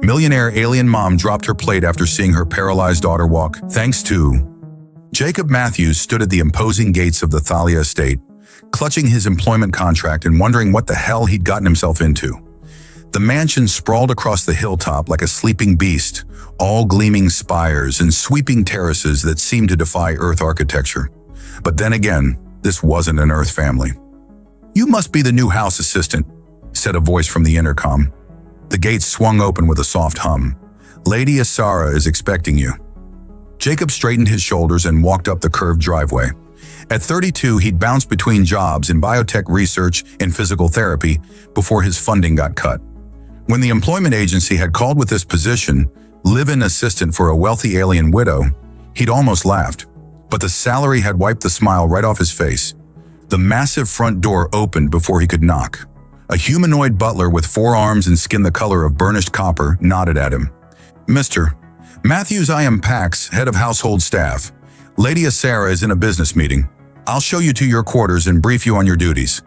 Millionaire alien mom dropped her plate after seeing her paralyzed daughter walk. Thanks to Jacob Matthews stood at the imposing gates of the Thalia estate, clutching his employment contract and wondering what the hell he'd gotten himself into. The mansion sprawled across the hilltop like a sleeping beast, all gleaming spires and sweeping terraces that seemed to defy Earth architecture. But then again, this wasn't an Earth family. "You must be the new house assistant," said a voice from the intercom. The gates swung open with a soft hum. "Lady Asara is expecting you." Jacob straightened his shoulders and walked up the curved driveway. At 32, he'd bounced between jobs in biotech research and physical therapy before his funding got cut. When the employment agency had called with this position, live-in assistant for a wealthy alien widow, he'd almost laughed. But the salary had wiped the smile right off his face. The massive front door opened before he could knock. A humanoid butler with 4 arms and skin the color of burnished copper nodded at him. "Mr. Matthews, I am Pax, head of household staff. Lady Asara is in a business meeting. I'll show you to your quarters and brief you on your duties."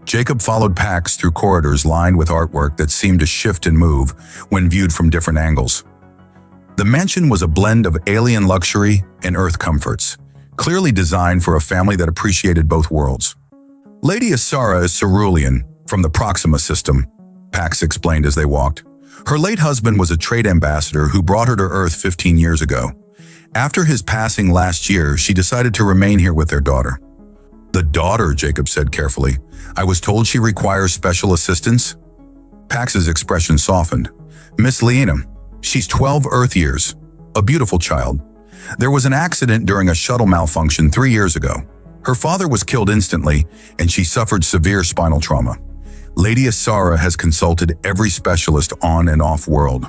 Jacob followed Pax through corridors lined with artwork that seemed to shift and move when viewed from different angles. The mansion was a blend of alien luxury and Earth comforts, clearly designed for a family that appreciated both worlds. "Lady Asara is Cerulean, from the Proxima system," Pax explained as they walked. "Her late husband was a trade ambassador who brought her to Earth 15 years ago. After his passing last year, she decided to remain here with their daughter." "The daughter," Jacob said carefully. "I was told she requires special assistance." Pax's expression softened. "Miss Liena, she's 12 Earth years, a beautiful child. There was an accident during a shuttle malfunction 3 years ago. Her father was killed instantly, and she suffered severe spinal trauma. Lady Asara has consulted every specialist on and off-world."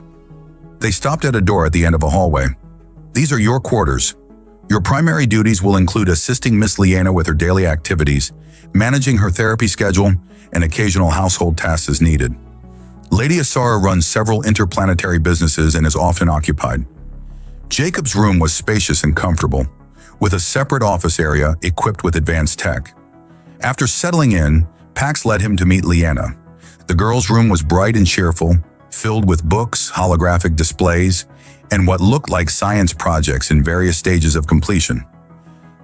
They stopped at a door at the end of a hallway. "These are your quarters. Your primary duties will include assisting Miss Liena with her daily activities, managing her therapy schedule, and occasional household tasks as needed. Lady Asara runs several interplanetary businesses and is often occupied." Jacob's room was spacious and comfortable, with a separate office area equipped with advanced tech. After settling in, Pax led him to meet Liena. The girl's room was bright and cheerful, filled with books, holographic displays, and what looked like science projects in various stages of completion.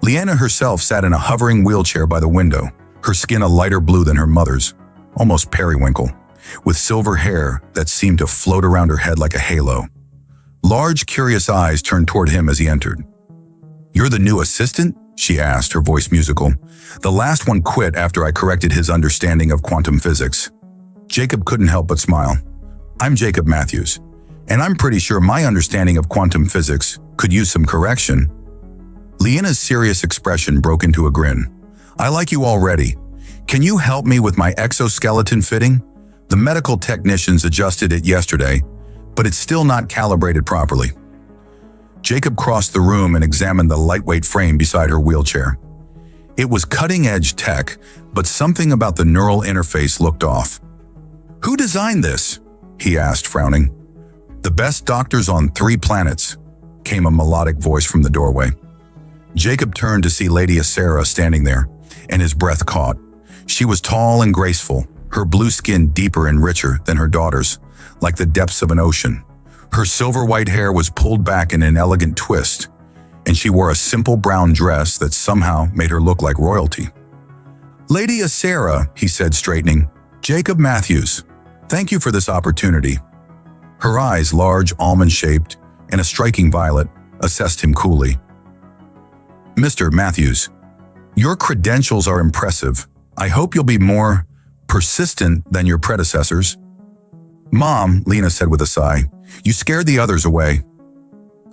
Liena herself sat in a hovering wheelchair by the window, her skin a lighter blue than her mother's, almost periwinkle, with silver hair that seemed to float around her head like a halo. Large, curious eyes turned toward him as he entered. "You're the new assistant?" she asked, her voice musical. "The last one quit after I corrected his understanding of quantum physics." Jacob couldn't help but smile. "I'm Jacob Matthews, and I'm pretty sure my understanding of quantum physics could use some correction." Liena's serious expression broke into a grin. "I like you already. Can you help me with my exoskeleton fitting? The medical technicians adjusted it yesterday, but it's still not calibrated properly." Jacob crossed the room and examined the lightweight frame beside her wheelchair. It was cutting-edge tech, but something about the neural interface looked off. "Who designed this?" he asked, frowning. "The best doctors on 3 planets," came a melodic voice from the doorway. Jacob turned to see Lady Asara standing there, and his breath caught. She was tall and graceful, her blue skin deeper and richer than her daughter's, like the depths of an ocean. Her silver-white hair was pulled back in an elegant twist, and she wore a simple brown dress that somehow made her look like royalty. "Lady Asara," he said, straightening. "Jacob Matthews, thank you for this opportunity." Her eyes, large, almond-shaped, and a striking violet, assessed him coolly. "Mr. Matthews, your credentials are impressive. I hope you'll be more persistent than your predecessors." "Mom," Liena said with a sigh, "you scared the others away."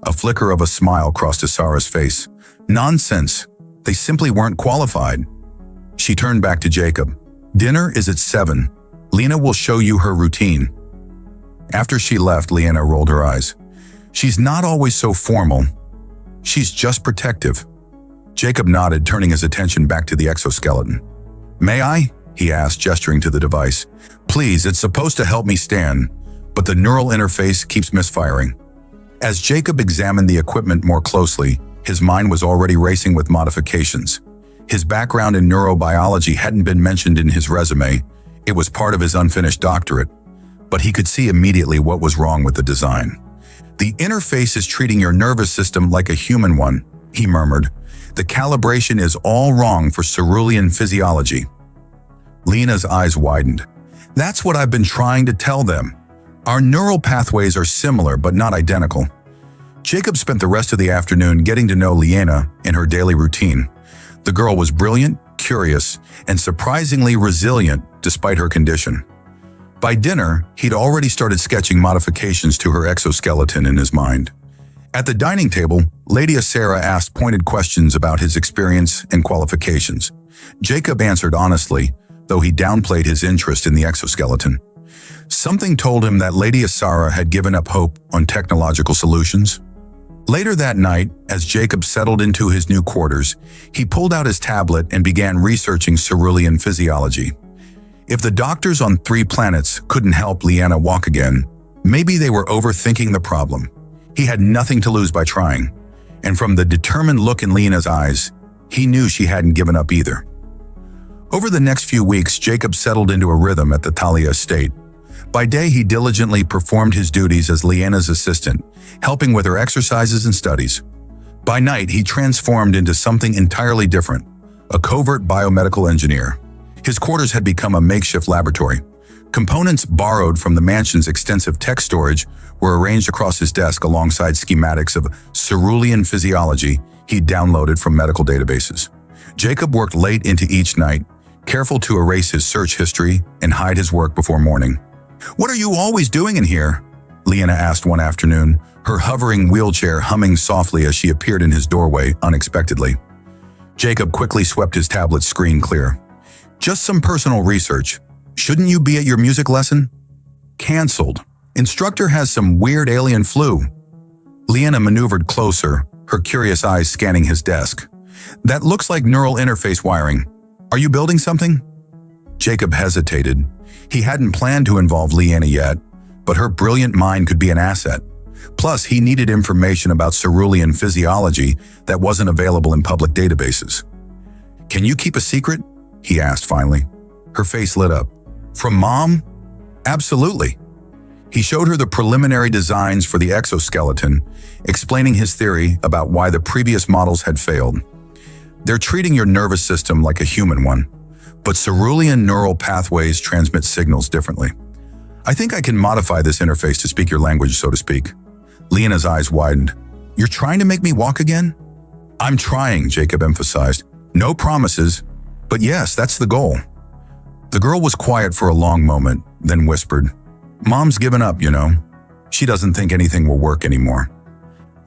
A flicker of a smile crossed Asara's face. "Nonsense. They simply weren't qualified." She turned back to Jacob. "Dinner is at 7. Liena will show you her routine." After she left, Liena rolled her eyes. "She's not always so formal. She's just protective." Jacob nodded, turning his attention back to the exoskeleton. "May I?" he asked, gesturing to the device. "Please, it's supposed to help me stand, but the neural interface keeps misfiring." As Jacob examined the equipment more closely, his mind was already racing with modifications. His background in neurobiology hadn't been mentioned in his resume. It was part of his unfinished doctorate. but he could see immediately what was wrong with the design. "The interface is treating your nervous system like a human one," he murmured. "The calibration is all wrong for cerulean physiology." Lena's eyes widened. "That's what I've been trying to tell them. Our neural pathways are similar but not identical." Jacob spent the rest of the afternoon getting to know Lena in her daily routine. The girl was brilliant, curious, and surprisingly resilient despite her condition. By dinner, he'd already started sketching modifications to her exoskeleton in his mind. At the dining table, Lady Sarah asked pointed questions about his experience and qualifications. Jacob answered honestly, though he downplayed his interest in the exoskeleton. Something told him that Lady Sarah had given up hope on technological solutions. Later that night, as Jacob settled into his new quarters, he pulled out his tablet and began researching cerulean physiology. If the doctors on 3 planets couldn't help Lena walk again, maybe they were overthinking the problem. He had nothing to lose by trying, and from the determined look in Lena's eyes, he knew she hadn't given up either. Over the next few weeks, Jacob settled into a rhythm at the Thalia estate. By day, he diligently performed his duties as Lena's assistant, helping with her exercises and studies. By night, he transformed into something entirely different, a covert biomedical engineer. His quarters had become a makeshift laboratory. Components borrowed from the mansion's extensive tech storage were arranged across his desk alongside schematics of cerulean physiology he'd downloaded from medical databases. Jacob worked late into each night, careful to erase his search history and hide his work before morning. "What are you always doing in here?" Lena asked one afternoon, her hovering wheelchair humming softly as she appeared in his doorway unexpectedly. Jacob quickly swept his tablet's screen clear. "Just some personal research. Shouldn't you be at your music lesson?" "Cancelled. Instructor has some weird alien flu." Lena maneuvered closer, her curious eyes scanning his desk. "That looks like neural interface wiring. Are you building something?" Jacob hesitated. He hadn't planned to involve Lena yet, but her brilliant mind could be an asset. Plus, he needed information about cerulean physiology that wasn't available in public databases. "Can you keep a secret?" he asked finally. Her face lit up. "From Mom?" "Absolutely." He showed her the preliminary designs for the exoskeleton, explaining his theory about why the previous models had failed. "They're treating your nervous system like a human one, but cerulean neural pathways transmit signals differently. I think I can modify this interface to speak your language, so to speak." Lena's eyes widened. "You're trying to make me walk again?" "I'm trying," Jacob emphasized. "No promises, but yes, that's the goal." The girl was quiet for a long moment, then whispered, "Mom's given up, you know. She doesn't think anything will work anymore."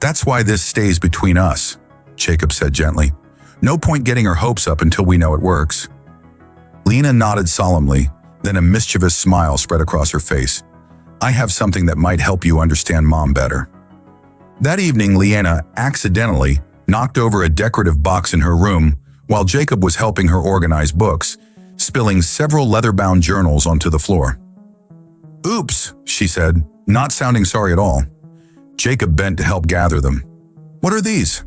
"That's why this stays between us," Jacob said gently. "No point getting her hopes up until we know it works." Lena nodded solemnly, then a mischievous smile spread across her face. "I have something that might help you understand Mom better." That evening, Lena accidentally knocked over a decorative box in her room while Jacob was helping her organize books, spilling several leather-bound journals onto the floor. "Oops," she said, not sounding sorry at all. Jacob bent to help gather them. "What are these?"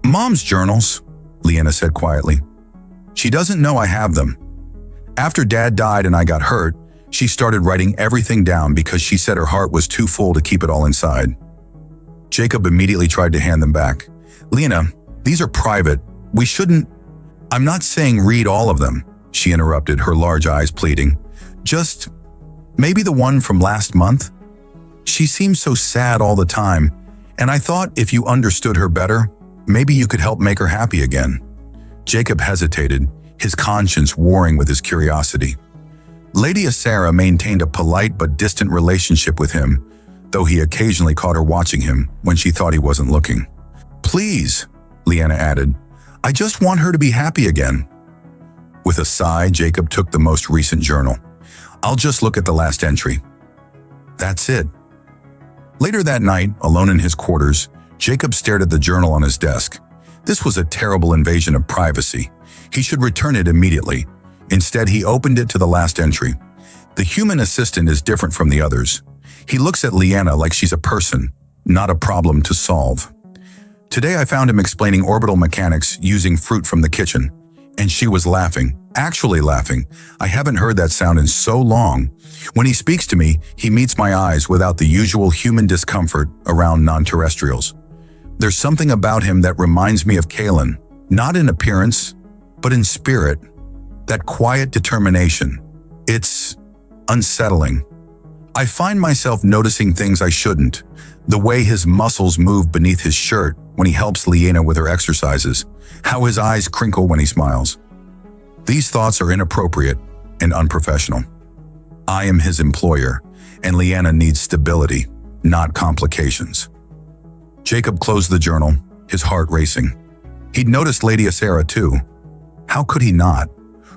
"Mom's journals," Lena said quietly. "She doesn't know I have them. After Dad died and I got hurt, she started writing everything down because she said her heart was too full to keep it all inside." Jacob immediately tried to hand them back. "Lena, these are private. We shouldn't—" "I'm not saying read all of them," she interrupted, her large eyes pleading. "Just maybe the one from last month? She seems so sad all the time, and I thought if you understood her better, maybe you could help make her happy again." Jacob hesitated, his conscience warring with his curiosity. Lady Sarah maintained a polite but distant relationship with him, though he occasionally caught her watching him when she thought he wasn't looking. "Please," Lena added, "I just want her to be happy again." With a sigh, Jacob took the most recent journal. "I'll just look at the last entry." That's it. Later that night, alone in his quarters, Jacob stared at the journal on his desk. This was a terrible invasion of privacy. He should return it immediately. Instead, he opened it to the last entry. The human assistant is different from the others. He looks at Lena like she's a person, not a problem to solve. Today I found him explaining orbital mechanics using fruit from the kitchen, and she was laughing, Actually laughing. I haven't heard that sound in so long. When he speaks to me, he meets my eyes without the usual human discomfort around non-terrestrials. There's something about him that reminds me of Kalen, not in appearance, but in spirit. That quiet determination. It's unsettling. I find myself noticing things I shouldn't. The way his muscles move beneath his shirt when he helps Leanna with her exercises. How his eyes crinkle when he smiles. These thoughts are inappropriate and unprofessional. I am his employer, and Leanna needs stability, not complications. Jacob closed the journal, his heart racing. He'd noticed Lady Sarah too. How could he not?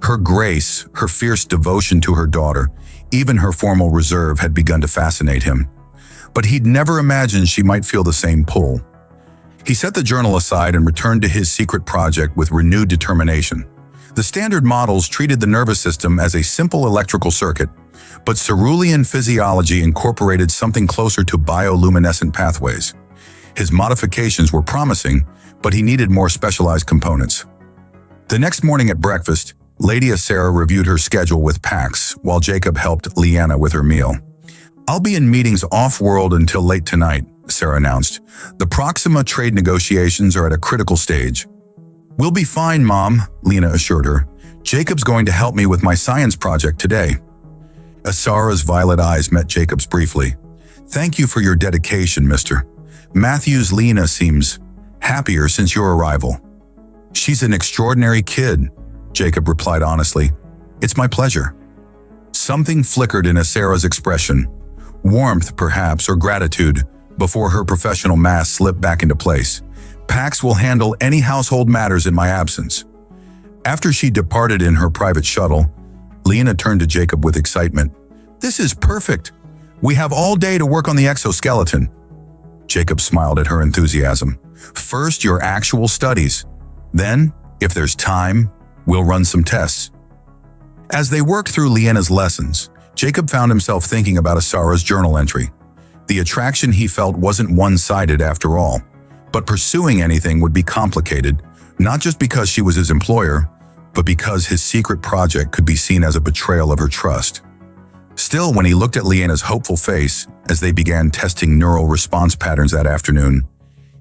Her grace, her fierce devotion to her daughter, even her formal reserve had begun to fascinate him. But he'd never imagined she might feel the same pull. He set the journal aside and returned to his secret project with renewed determination. The standard models treated the nervous system as a simple electrical circuit, but cerulean physiology incorporated something closer to bioluminescent pathways. His modifications were promising, but he needed more specialized components. The next morning at breakfast, Lady Sarah reviewed her schedule with Pax, while Jacob helped Leanna with her meal. "I'll be in meetings off-world until late tonight," Sarah announced. "The Proxima trade negotiations are at a critical stage." "We'll be fine, Mom," Lena assured her. "Jacob's going to help me with my science project today." Asara's violet eyes met Jacob's briefly. "Thank you for your dedication, Mr. Matthews. Lena seems happier since your arrival." "She's an extraordinary kid," Jacob replied honestly. "It's my pleasure." Something flickered in Asara's expression. Warmth, perhaps, or gratitude, before her professional mask slipped back into place. "Pax will handle any household matters in my absence." After she departed in her private shuttle, Lena turned to Jacob with excitement. "This is perfect. We have all day to work on the exoskeleton." Jacob smiled at her enthusiasm. "First, your actual studies. Then, if there's time, we'll run some tests." As they worked through Leanna's lessons, Jacob found himself thinking about Asara's journal entry. The attraction he felt wasn't one-sided after all, but pursuing anything would be complicated, not just because she was his employer, but because his secret project could be seen as a betrayal of her trust. Still, when he looked at Leanna's hopeful face as they began testing neural response patterns that afternoon,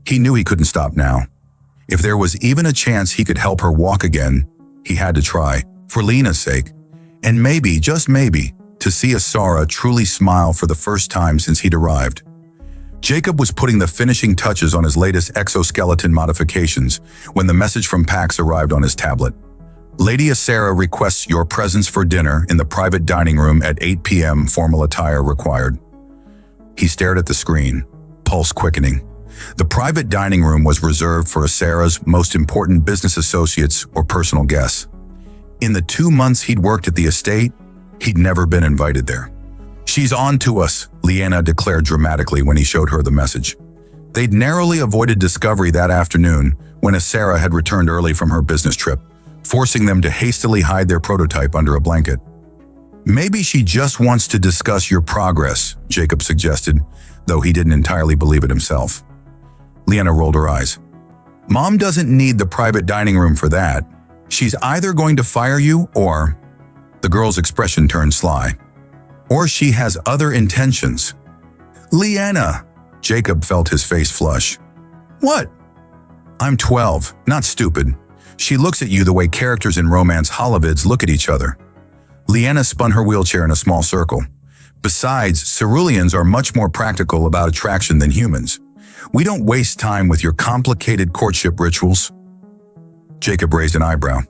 he knew he couldn't stop now. If there was even a chance he could help her walk again, he had to try, for Lena's sake, and maybe, just maybe, to see Asara truly smile for the first time since he'd arrived. Jacob was putting the finishing touches on his latest exoskeleton modifications when the message from Pax arrived on his tablet. "Lady Asara requests your presence for dinner in the private dining room at 8 p.m. Formal attire required." He stared at the screen, pulse quickening. The private dining room was reserved for Asara's most important business associates or personal guests. In the 2 months he'd worked at the estate, he'd never been invited there. "She's on to us," Leanna declared dramatically when he showed her the message. They'd narrowly avoided discovery that afternoon when Asara had returned early from her business trip, forcing them to hastily hide their prototype under a blanket. "Maybe she just wants to discuss your progress," Jacob suggested, though he didn't entirely believe it himself. Leanna rolled her eyes. "Mom doesn't need the private dining room for that. She's either going to fire you or..." The girl's expression turned sly. "Or she has other intentions." "Leanna!" Jacob felt his face flush. "What?" "I'm 12, not stupid. She looks at you the way characters in romance holovids look at each other." Leanna spun her wheelchair in a small circle. "Besides, ceruleans are much more practical about attraction than humans. We don't waste time with your complicated courtship rituals." Jacob raised an eyebrow.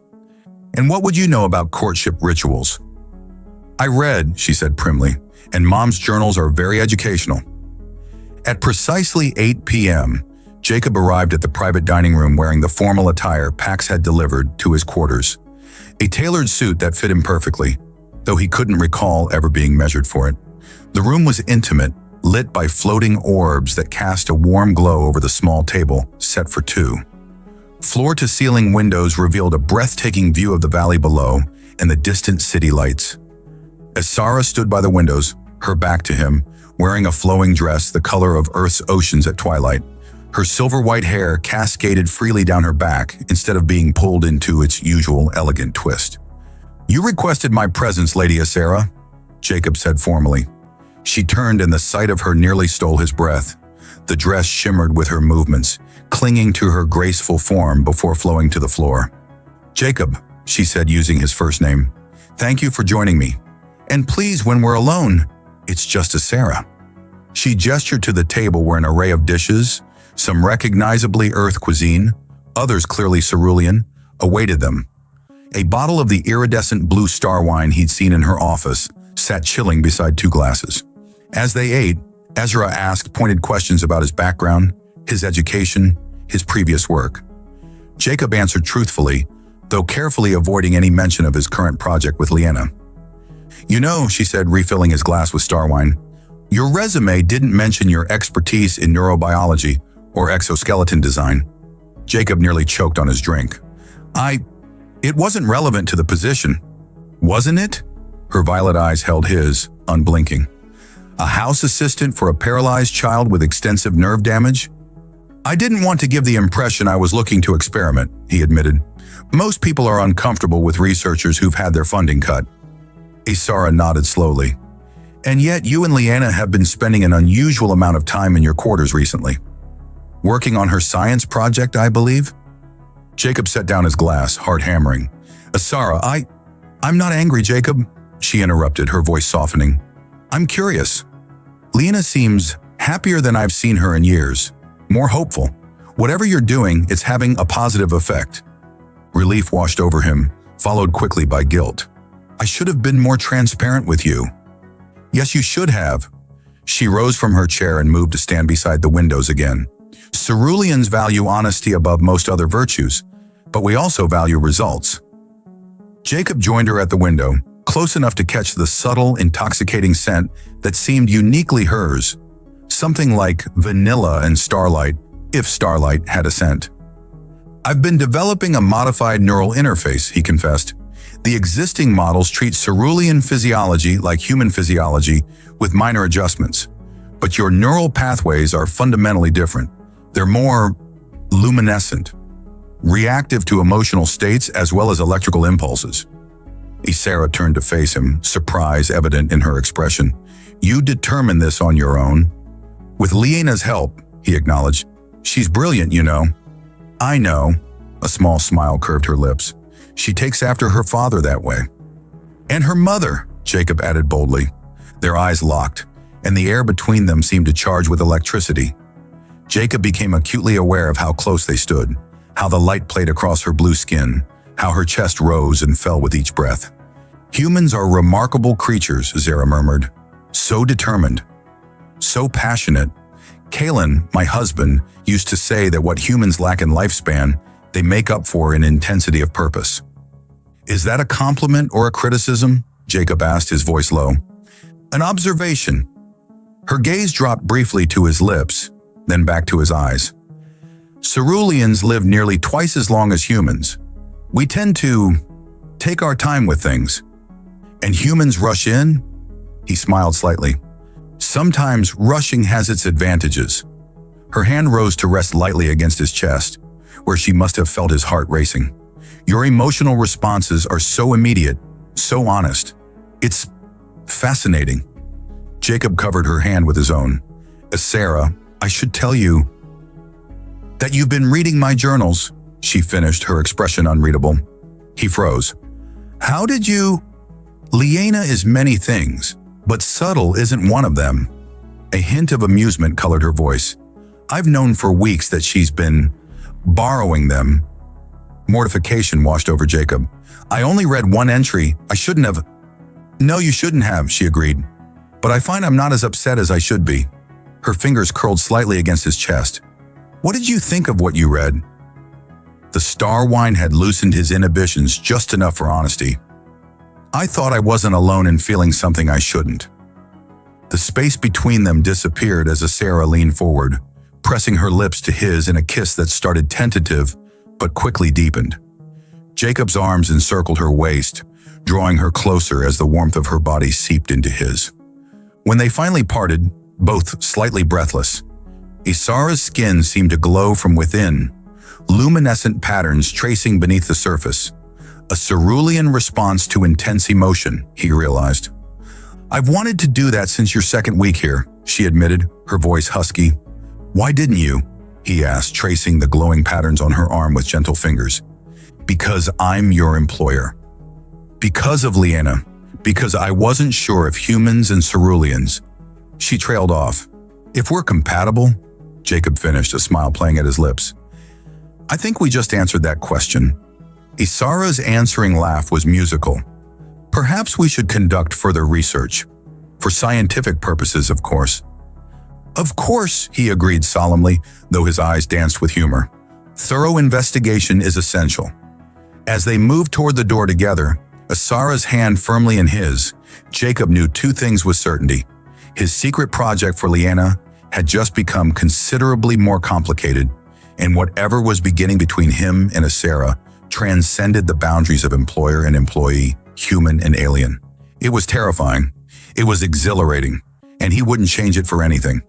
"And what would you know about courtship rituals?" "I read," she said primly, "and Mom's journals are very educational." At precisely 8 p.m., Jacob arrived at the private dining room wearing the formal attire Pax had delivered to his quarters. A tailored suit that fit him perfectly, though he couldn't recall ever being measured for it. The room was intimate, lit by floating orbs that cast a warm glow over the small table set for two. Floor-to-ceiling windows revealed a breathtaking view of the valley below and the distant city lights. Asara stood by the windows, her back to him, wearing a flowing dress the color of Earth's oceans at twilight. Her silver-white hair cascaded freely down her back instead of being pulled into its usual elegant twist. "You requested my presence, Lady Asera," Jacob said formally. She turned and the sight of her nearly stole his breath. The dress shimmered with her movements, clinging to her graceful form before flowing to the floor. "Jacob," she said using his first name, "thank you for joining me. And please, when we're alone, it's just Asera." She gestured to the table where an array of dishes, some recognizably Earth cuisine, others clearly cerulean, awaited them. A bottle of the iridescent blue star wine he'd seen in her office sat chilling beside two glasses. As they ate, Ezra asked pointed questions about his background, his education, his previous work. Jacob answered truthfully, though carefully avoiding any mention of his current project with Liana. "You know," she said, refilling his glass with star wine, "your resume didn't mention your expertise in neurobiology or exoskeleton design." Jacob nearly choked on his drink. It wasn't relevant to the position." "Wasn't it?" Her violet eyes held his, unblinking. "A house assistant for a paralyzed child with extensive nerve damage?" "I didn't want to give the impression I was looking to experiment," he admitted. "Most people are uncomfortable with researchers who've had their funding cut." Asera nodded slowly. "And yet you and Liana have been spending an unusual amount of time in your quarters recently. Working on her science project, I believe?" Jacob set down his glass, heart hammering. "Asera, I'm not angry, Jacob," she interrupted, her voice softening. "I'm curious. Liana seems happier than I've seen her in years, more hopeful. Whatever you're doing, it's having a positive effect." Relief washed over him, followed quickly by guilt. "I should have been more transparent with you." "Yes, you should have." She rose from her chair and moved to stand beside the windows again. "Ceruleans value honesty above most other virtues, but we also value results." Jacob joined her at the window, close enough to catch the subtle, intoxicating scent that seemed uniquely hers, something like vanilla and starlight, if starlight had a scent. "I've been developing a modified neural interface," he confessed. "The existing models treat cerulean physiology like human physiology with minor adjustments. But your neural pathways are fundamentally different. They're more luminescent, reactive to emotional states as well as electrical impulses." Asera turned to face him, surprise evident in her expression. "You determined this on your own?" "With Liana's help," he acknowledged. "She's brilliant, you know." "I know." A small smile curved her lips. "She takes after her father that way." "And her mother," Jacob added boldly. Their eyes locked, and the air between them seemed to charge with electricity. Jacob became acutely aware of how close they stood, how the light played across her blue skin, how her chest rose and fell with each breath. "Humans are remarkable creatures," Zara murmured. "So determined, so passionate. Kalen, my husband, used to say that what humans lack in lifespan, they make up for in intensity of purpose." "Is that a compliment or a criticism?" Jacob asked, his voice low. "An observation." Her gaze dropped briefly to his lips, then back to his eyes. "Ceruleans live nearly twice as long as humans. We tend to take our time with things. And humans rush in?" He smiled slightly. "Sometimes rushing has its advantages." Her hand rose to rest lightly against his chest, where she must have felt his heart racing. "Your emotional responses are so immediate, so honest. It's fascinating." Jacob covered her hand with his own. "Asera, I should tell you that you've been reading my journals," she finished, her expression unreadable. He froze. "How did you—" "Liana is many things, but subtle isn't one of them." A hint of amusement colored her voice. "I've known for weeks that she's been borrowing them." Mortification washed over Jacob. "I only read one entry. I shouldn't have—" "No, you shouldn't have," she agreed. "But I find I'm not as upset as I should be." Her fingers curled slightly against his chest. "What did you think of what you read?" The star wine had loosened his inhibitions just enough for honesty. "I thought I wasn't alone in feeling something I shouldn't." The space between them disappeared as Asera leaned forward, pressing her lips to his in a kiss that started tentative but quickly deepened. Jacob's arms encircled her waist, drawing her closer as the warmth of her body seeped into his. When they finally parted, both slightly breathless, Asera's skin seemed to glow from within, luminescent patterns tracing beneath the surface, A cerulean response to intense emotion, he realized. I've wanted to do that since your second week here, she admitted, her voice husky. Why didn't you? He asked, tracing the glowing patterns on her arm with gentle fingers. Because I'm your employer. Because of Liana. Because I wasn't sure if humans and ceruleans. She trailed off. If we're compatible, Jacob finished, a smile playing at his lips. I think we just answered that question. Isara's answering laugh was musical. Perhaps we should conduct further research. For scientific purposes, of course. Of course, he agreed solemnly, though his eyes danced with humor. Thorough investigation is essential. As they moved toward the door together, Isara's hand firmly in his, Jacob knew two things with certainty. His secret project for Liana had just become considerably more complicated, and whatever was beginning between him and Isara transcended the boundaries of employer and employee, human and alien. It was terrifying. It was exhilarating, and he wouldn't change it for anything.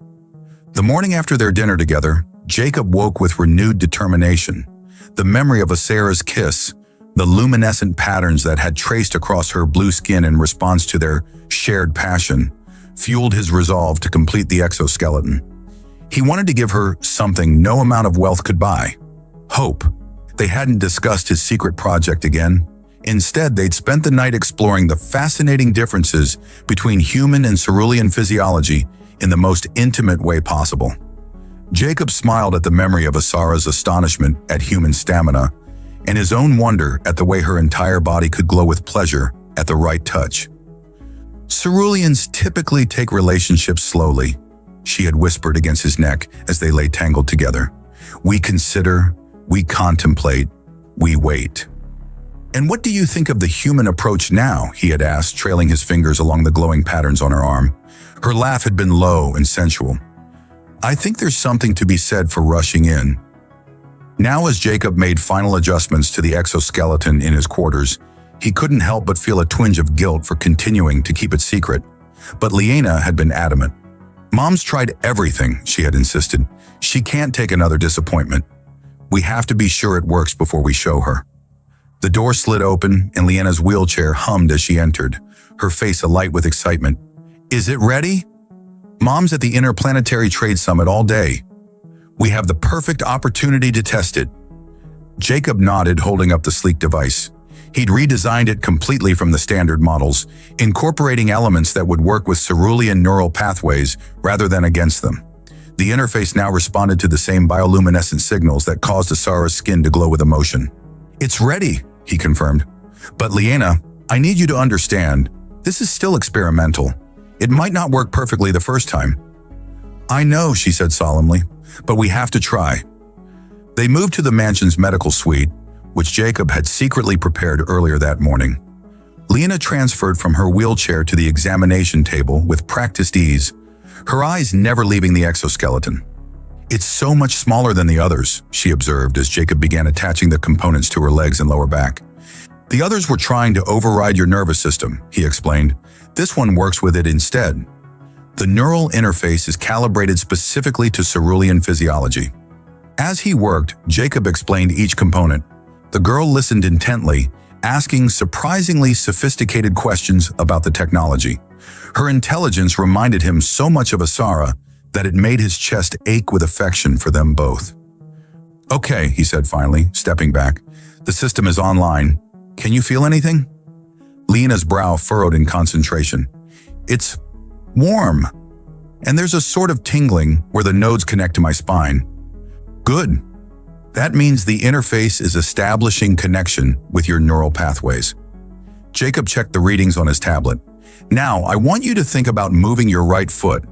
The morning after their dinner together, Jacob woke with renewed determination. The memory of Isara's kiss, the luminescent patterns that had traced across her blue skin in response to their shared passion, fueled his resolve to complete the exoskeleton. He wanted to give her something no amount of wealth could buy. Hope. They hadn't discussed his secret project again. Instead, they'd spent the night exploring the fascinating differences between human and cerulean physiology in the most intimate way possible. Jacob smiled at the memory of Isara's astonishment at human stamina and his own wonder at the way her entire body could glow with pleasure at the right touch. Ceruleans typically take relationships slowly, she had whispered against his neck as they lay tangled together. We consider, we contemplate, we wait. And what do you think of the human approach now? He had asked, trailing his fingers along the glowing patterns on her arm. Her laugh had been low and sensual. I think there's something to be said for rushing in. Now, as Jacob made final adjustments to the exoskeleton in his quarters, he couldn't help but feel a twinge of guilt for continuing to keep it secret. But Liana had been adamant. Mom's tried everything, she had insisted. She can't take another disappointment. We have to be sure it works before we show her. The door slid open and Liana's wheelchair hummed as she entered, her face alight with excitement. Is it ready? Mom's at the Interplanetary Trade Summit all day. We have the perfect opportunity to test it. Jacob nodded, holding up the sleek device. He'd redesigned it completely from the standard models, incorporating elements that would work with cerulean neural pathways rather than against them. The interface now responded to the same bioluminescent signals that caused Isara's skin to glow with emotion. It's ready, he confirmed. But Liana, I need you to understand, this is still experimental. It might not work perfectly the first time. I know, she said solemnly, but we have to try. They moved to the mansion's medical suite, which Jacob had secretly prepared earlier that morning. Liana transferred from her wheelchair to the examination table with practiced ease, her eyes never leaving the exoskeleton. It's so much smaller than the others, she observed as Jacob began attaching the components to her legs and lower back. The others were trying to override your nervous system, he explained. This one works with it instead. The neural interface is calibrated specifically to cerulean physiology. As he worked, Jacob explained each component. The girl listened intently, asking surprisingly sophisticated questions about the technology. Her intelligence reminded him so much of Isara that it made his chest ache with affection for them both. Okay, he said finally, stepping back. The system is online. Can you feel anything? Liana's brow furrowed in concentration. It's warm, and there's a sort of tingling where the nodes connect to my spine. Good. That means the interface is establishing connection with your neural pathways. Jacob checked the readings on his tablet. Now, I want you to think about moving your right foot.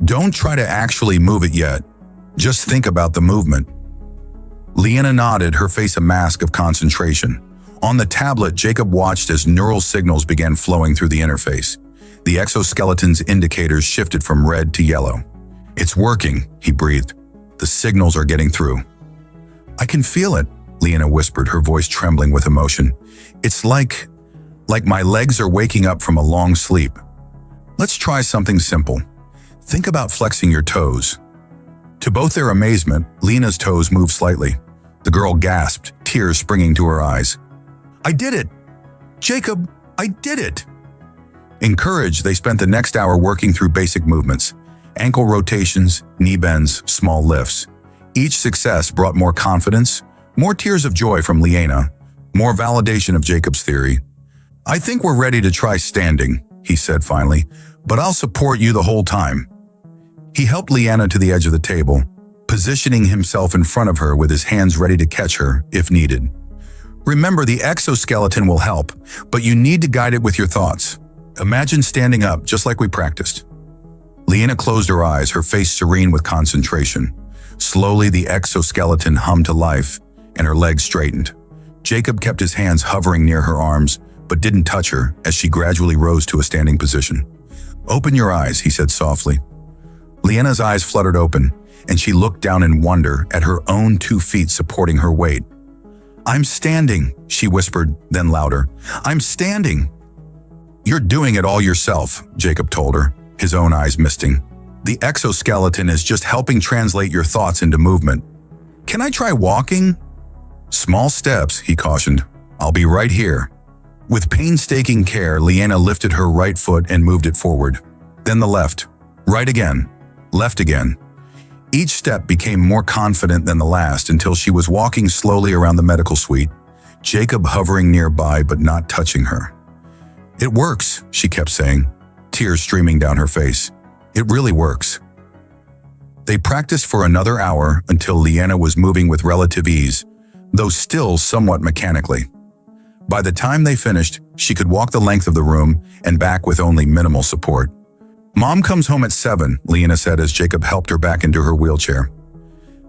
Don't try to actually move it yet. Just think about the movement. Liana nodded, her face a mask of concentration. On the tablet, Jacob watched as neural signals began flowing through the interface. The exoskeleton's indicators shifted from red to yellow. It's working, he breathed. The signals are getting through. I can feel it, Liana whispered, her voice trembling with emotion. It's like my legs are waking up from a long sleep. Let's try something simple. Think about flexing your toes. To both their amazement, Liana's toes moved slightly. The girl gasped, tears springing to her eyes. I did it! Jacob, I did it! Encouraged, they spent the next hour working through basic movements, ankle rotations, knee bends, small lifts. Each success brought more confidence, more tears of joy from Liana, more validation of Jacob's theory. I think we're ready to try standing, he said finally, but I'll support you the whole time. He helped Liana to the edge of the table, positioning himself in front of her with his hands ready to catch her if needed. Remember, the exoskeleton will help, but you need to guide it with your thoughts. Imagine standing up just like we practiced. Liana closed her eyes, her face serene with concentration. Slowly, the exoskeleton hummed to life, and her legs straightened. Jacob kept his hands hovering near her arms, but didn't touch her as she gradually rose to a standing position. Open your eyes, he said softly. Liana's eyes fluttered open, and she looked down in wonder at her own 2 feet supporting her weight. I'm standing, she whispered, then louder. I'm standing. You're doing it all yourself, Jacob told her, his own eyes misting. The exoskeleton is just helping translate your thoughts into movement. Can I try walking? Small steps, he cautioned. I'll be right here. With painstaking care, Liana lifted her right foot and moved it forward. Then the left. Right again. Left again. Each step became more confident than the last until she was walking slowly around the medical suite, Jacob hovering nearby but not touching her. It works, she kept saying, tears streaming down her face. It really works. They practiced for another hour until Liana was moving with relative ease, though still somewhat mechanically. By the time they finished, she could walk the length of the room and back with only minimal support. Mom comes home at 7, Liana said as Jacob helped her back into her wheelchair.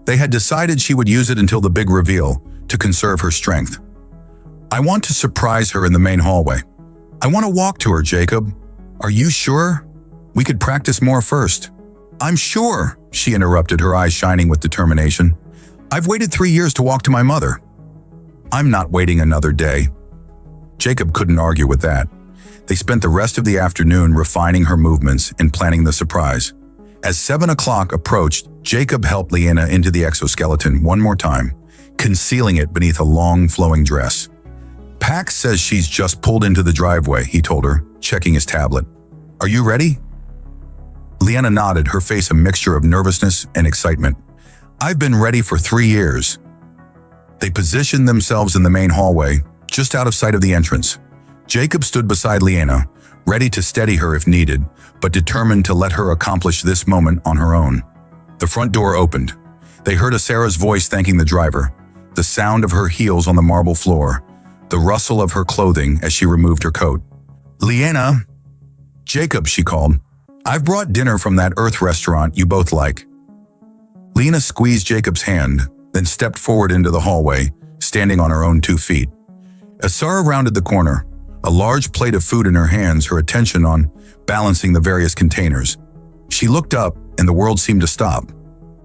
They had decided she would use it until the big reveal to conserve her strength. I want to surprise her in the main hallway. I want to walk to her, Jacob. Are you sure? We could practice more first. I'm sure, she interrupted, her eyes shining with determination. I've waited 3 years to walk to my mother. I'm not waiting another day. Jacob couldn't argue with that. They spent the rest of the afternoon refining her movements and planning the surprise. As 7 o'clock approached, Jacob helped Liana into the exoskeleton one more time, concealing it beneath a long, flowing dress. Pax says she's just pulled into the driveway, he told her, checking his tablet. Are you ready? Liana nodded, her face a mixture of nervousness and excitement. I've been ready for 3 years. They positioned themselves in the main hallway, just out of sight of the entrance. Jacob stood beside Liana, ready to steady her if needed, but determined to let her accomplish this moment on her own. The front door opened. They heard Sarah's voice thanking the driver, the sound of her heels on the marble floor, the rustle of her clothing as she removed her coat. Liana! Jacob, she called. I've brought dinner from that Earth restaurant you both like. Liana squeezed Jacob's hand, then stepped forward into the hallway, standing on her own 2 feet. As Sarah rounded the corner, a large plate of food in her hands, her attention on balancing the various containers. She looked up, and the world seemed to stop.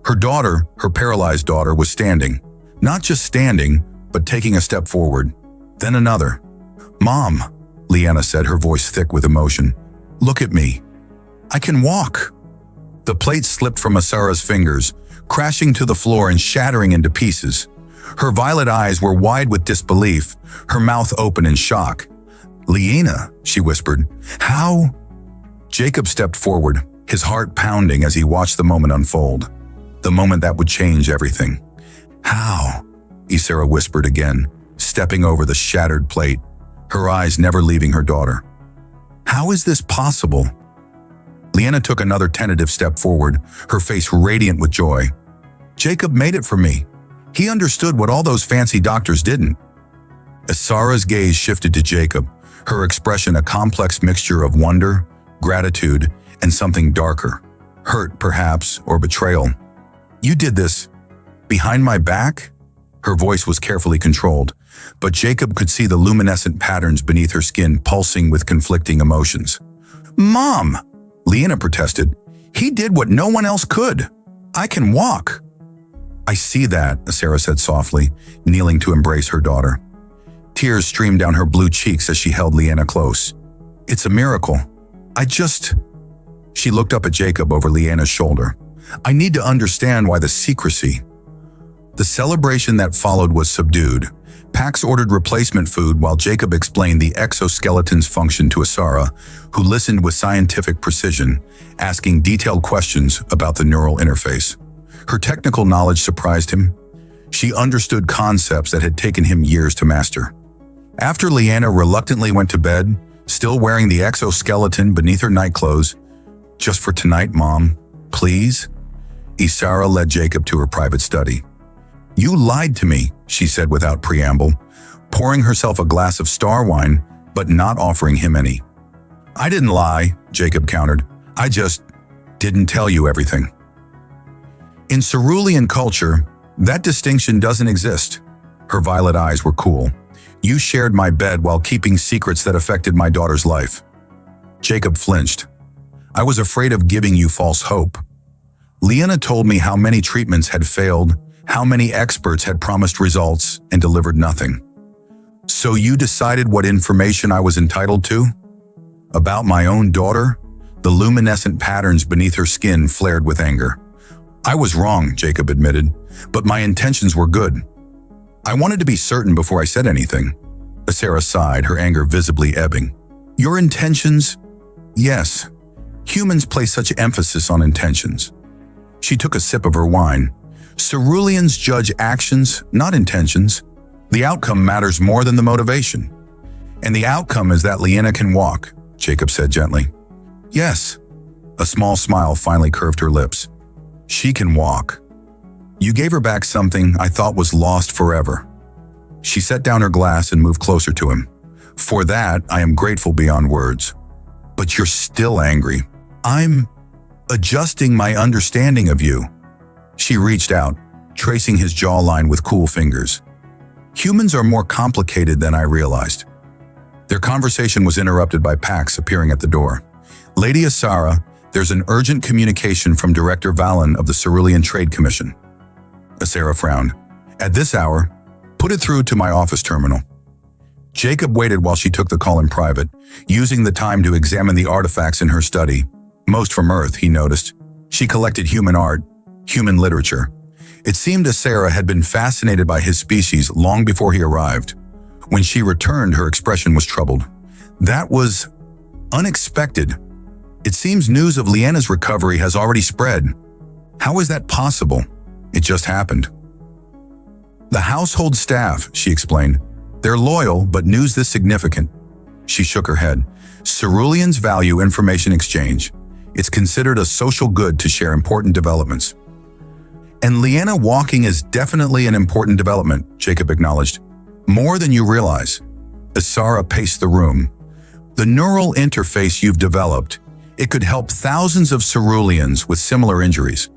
Her daughter, her paralyzed daughter, was standing. Not just standing, but taking a step forward. Then another. Mom, Liana said, her voice thick with emotion. Look at me. I can walk. The plate slipped from Sarah's fingers, crashing to the floor and shattering into pieces. Her violet eyes were wide with disbelief, her mouth open in shock. Liana, she whispered. How? Jacob stepped forward, his heart pounding as he watched the moment unfold. The moment that would change everything. How? Sarah whispered again, stepping over the shattered plate, her eyes never leaving her daughter. How is this possible? Liana took another tentative step forward, her face radiant with joy. Jacob made it for me. He understood what all those fancy doctors didn't. As Sarah's gaze shifted to Jacob, her expression a complex mixture of wonder, gratitude, and something darker. Hurt, perhaps, or betrayal. You did this behind my back? Her voice was carefully controlled, but Jacob could see the luminescent patterns beneath her skin pulsing with conflicting emotions. Mom, Liana protested. He did what no one else could. I can walk. I see that, Sarah said softly, kneeling to embrace her daughter. Tears streamed down her blue cheeks as she held Liana close. It's a miracle. She looked up at Jacob over Liana's shoulder. I need to understand why the secrecy. The celebration that followed was subdued. Pax ordered replacement food while Jacob explained the exoskeleton's function to Asara, who listened with scientific precision, asking detailed questions about the neural interface. Her technical knowledge surprised him. She understood concepts that had taken him years to master. After Leanna reluctantly went to bed, still wearing the exoskeleton beneath her nightclothes, "Just for tonight, Mom, please?" Asara led Jacob to her private study. "You lied to me," she said without preamble, pouring herself a glass of star wine, but not offering him any. "I didn't lie," Jacob countered. "I just didn't tell you everything." In Cerulean culture, that distinction doesn't exist. Her violet eyes were cool. "You shared my bed while keeping secrets that affected my daughter's life." Jacob flinched. "I was afraid of giving you false hope. Leanna told me how many treatments had failed, how many experts had promised results and delivered nothing. So you decided what information I was entitled to? About my own daughter?" The luminescent patterns beneath her skin flared with anger. "I was wrong," Jacob admitted, "but my intentions were good. I wanted to be certain before I said anything." Asara sighed, her anger visibly ebbing. "Your intentions? Yes. Humans place such emphasis on intentions." She took a sip of her wine. "Ceruleans judge actions, not intentions. The outcome matters more than the motivation. And the outcome is that Leanna can walk," Jacob said gently. "Yes." A small smile finally curved her lips. "She can walk. You gave her back something I thought was lost forever." She set down her glass and moved closer to him. "For that, I am grateful beyond words. But you're still angry." "I'm adjusting my understanding of you." She reached out, tracing his jawline with cool fingers. "Humans are more complicated than I realized." Their conversation was interrupted by Pax appearing at the door. "Lady Asara, there's an urgent communication from Director Valen of the Cerulean Trade Commission." Asara frowned. "At this hour, put it through to my office terminal." Jacob waited while she took the call in private, using the time to examine the artifacts in her study. Most from Earth, he noticed. She collected human art, human literature. It seemed Asara had been fascinated by his species long before he arrived. When she returned, her expression was troubled. "That was unexpected. It seems news of Leanna's recovery has already spread. How is that possible?" "It just happened." "The household staff," she explained. "They're loyal, but news this significant." She shook her head. "Ceruleans value information exchange. It's considered a social good to share important developments." "And Leanna walking is definitely an important development," Jacob acknowledged. "More than you realize." Asara paced the room. "The neural interface you've developed, it could help thousands of Ceruleans with similar injuries.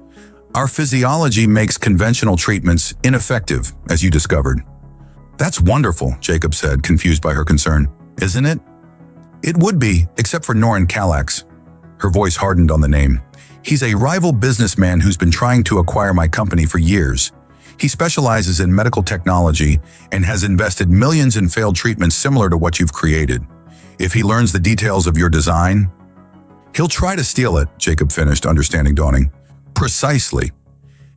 Our physiology makes conventional treatments ineffective, as you discovered." "That's wonderful," Jacob said, confused by her concern. "Isn't it?" "It would be, except for Norin Kallax." Her voice hardened on the name. "He's a rival businessman who's been trying to acquire my company for years. He specializes in medical technology and has invested millions in failed treatments similar to what you've created. If he learns the details of your design, he'll try to steal it," Jacob finished, understanding dawning. "Precisely.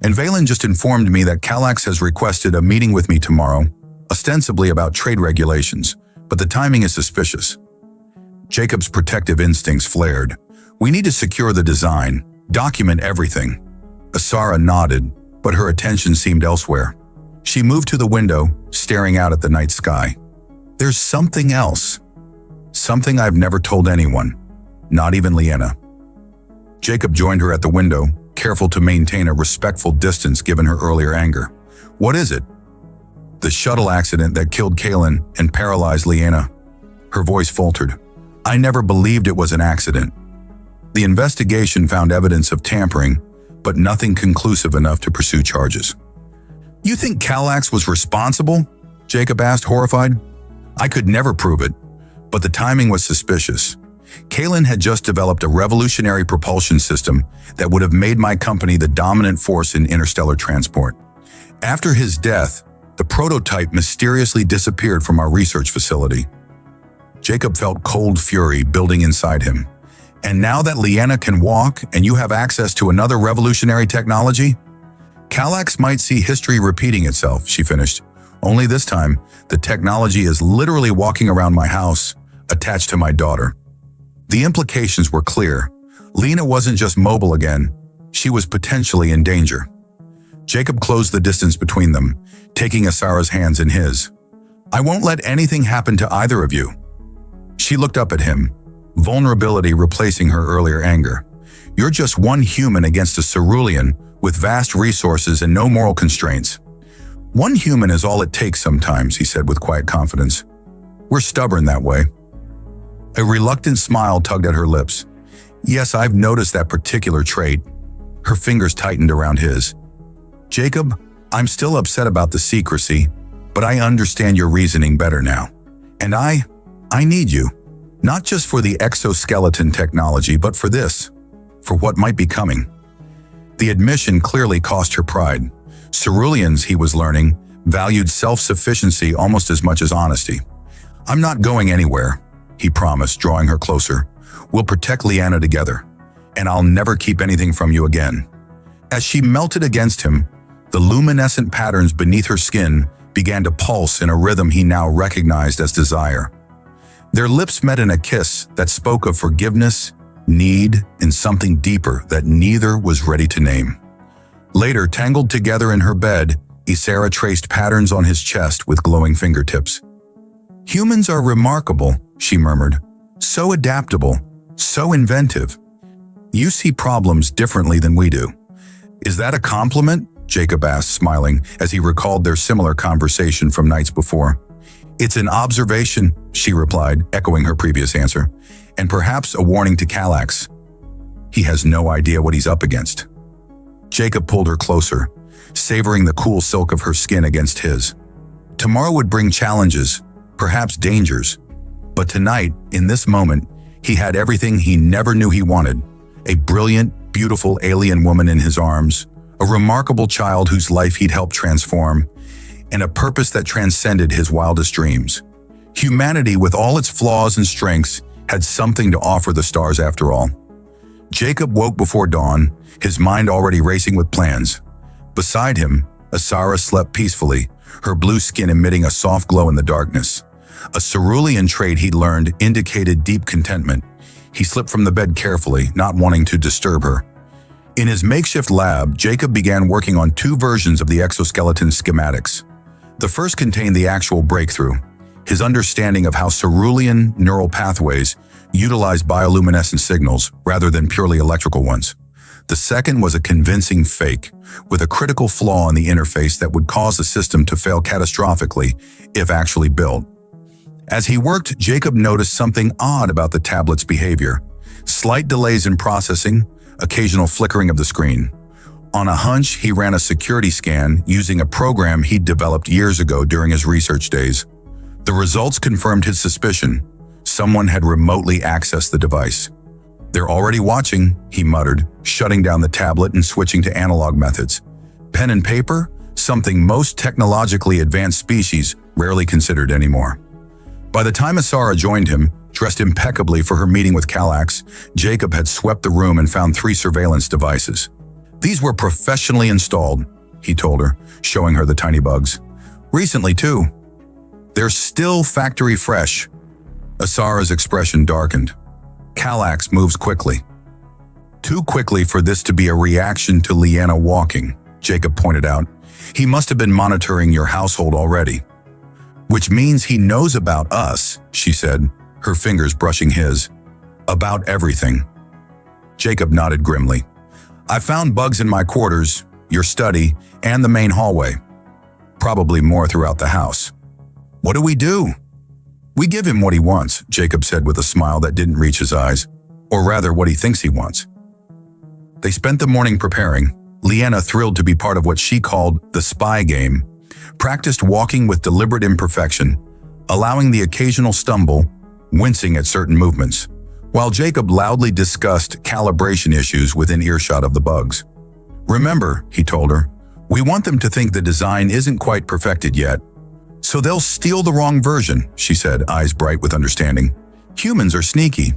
And Valen just informed me that Kallax has requested a meeting with me tomorrow, ostensibly about trade regulations, but the timing is suspicious." Jacob's protective instincts flared. "We need to secure the design, document everything." Asara nodded, but her attention seemed elsewhere. She moved to the window, staring out at the night sky. "There's something else. Something I've never told anyone, not even Leanna." Jacob joined her at the window, careful to maintain a respectful distance given her earlier anger. "What is it?" "The shuttle accident that killed Kaylin and paralyzed Leanna." Her voice faltered. "I never believed it was an accident. The investigation found evidence of tampering, but nothing conclusive enough to pursue charges." "You think Kallax was responsible?" Jacob asked, horrified. "I could never prove it, but the timing was suspicious. Kaylin had just developed a revolutionary propulsion system that would have made my company the dominant force in interstellar transport. After his death, the prototype mysteriously disappeared from our research facility." Jacob felt cold fury building inside him. "And now that Leanna can walk and you have access to another revolutionary technology?" Kallax might see history repeating itself, she finished. Only this time, the technology is literally walking around my house, attached to my daughter. The implications were clear. Lena wasn't just mobile again, she was potentially in danger. Jacob closed the distance between them, taking Asara's hands in his. I won't let anything happen to either of you. She looked up at him, vulnerability replacing her earlier anger. You're just one human against a cerulean with vast resources and no moral constraints. One human is all it takes sometimes, he said with quiet confidence. We're stubborn that way. A reluctant smile tugged at her lips. Yes, I've noticed that particular trait. Her fingers tightened around his. Jacob, I'm still upset about the secrecy, but I understand your reasoning better now. And I need you. Not just for the exoskeleton technology, but for this. For what might be coming. The admission clearly cost her pride. Ceruleans, he was learning, valued self-sufficiency almost as much as honesty. I'm not going anywhere, he promised, drawing her closer. We'll protect Liana together, and I'll never keep anything from you again. As she melted against him, the luminescent patterns beneath her skin began to pulse in a rhythm he now recognized as desire. Their lips met in a kiss that spoke of forgiveness, need, and something deeper that neither was ready to name. Later, tangled together in her bed, Isara traced patterns on his chest with glowing fingertips. Humans are remarkable, she murmured. So adaptable, so inventive. You see problems differently than we do. Is that a compliment? Jacob asked, smiling, as he recalled their similar conversation from nights before. It's an observation, she replied, echoing her previous answer, and perhaps a warning to Kallax. He has no idea what he's up against. Jacob pulled her closer, savoring the cool silk of her skin against his. Tomorrow would bring challenges, perhaps dangers, but tonight, in this moment, he had everything he never knew he wanted. A brilliant, beautiful alien woman in his arms, a remarkable child whose life he'd helped transform, and a purpose that transcended his wildest dreams. Humanity, with all its flaws and strengths, had something to offer the stars after all. Jacob woke before dawn, his mind already racing with plans. Beside him, Asara slept peacefully, her blue skin emitting a soft glow in the darkness. A cerulean trait he'd learned indicated deep contentment. He slipped from the bed carefully, not wanting to disturb her. In his makeshift lab, Jacob began working on 2 versions of the exoskeleton schematics. The first contained the actual breakthrough, his understanding of how cerulean neural pathways utilize bioluminescent signals rather than purely electrical ones. The second was a convincing fake, with a critical flaw in the interface that would cause the system to fail catastrophically if actually built. As he worked, Jacob noticed something odd about the tablet's behavior. Slight delays in processing, occasional flickering of the screen. On a hunch, he ran a security scan using a program he'd developed years ago during his research days. The results confirmed his suspicion. Someone had remotely accessed the device. They're already watching, he muttered, shutting down the tablet and switching to analog methods. Pen and paper? Something most technologically advanced species rarely considered anymore. By the time Asara joined him, dressed impeccably for her meeting with Kallax, Jacob had swept the room and found 3 surveillance devices. These were professionally installed, he told her, showing her the tiny bugs. Recently, too. They're still factory fresh. Asara's expression darkened. Kallax moves quickly. Too quickly for this to be a reaction to Liana walking, Jacob pointed out. He must have been monitoring your household already. Which means he knows about us, she said, her fingers brushing his. About everything. Jacob nodded grimly. I found bugs in my quarters, your study, and the main hallway. Probably more throughout the house. What do we do? We give him what he wants, Jacob said with a smile that didn't reach his eyes. Or rather, what he thinks he wants. They spent the morning preparing. Liana, thrilled to be part of what she called the spy game, practiced walking with deliberate imperfection, allowing the occasional stumble, wincing at certain movements, while Jacob loudly discussed calibration issues within earshot of the bugs. Remember, he told her, we want them to think the design isn't quite perfected yet. So they'll steal the wrong version, she said, eyes bright with understanding. Humans are sneaky.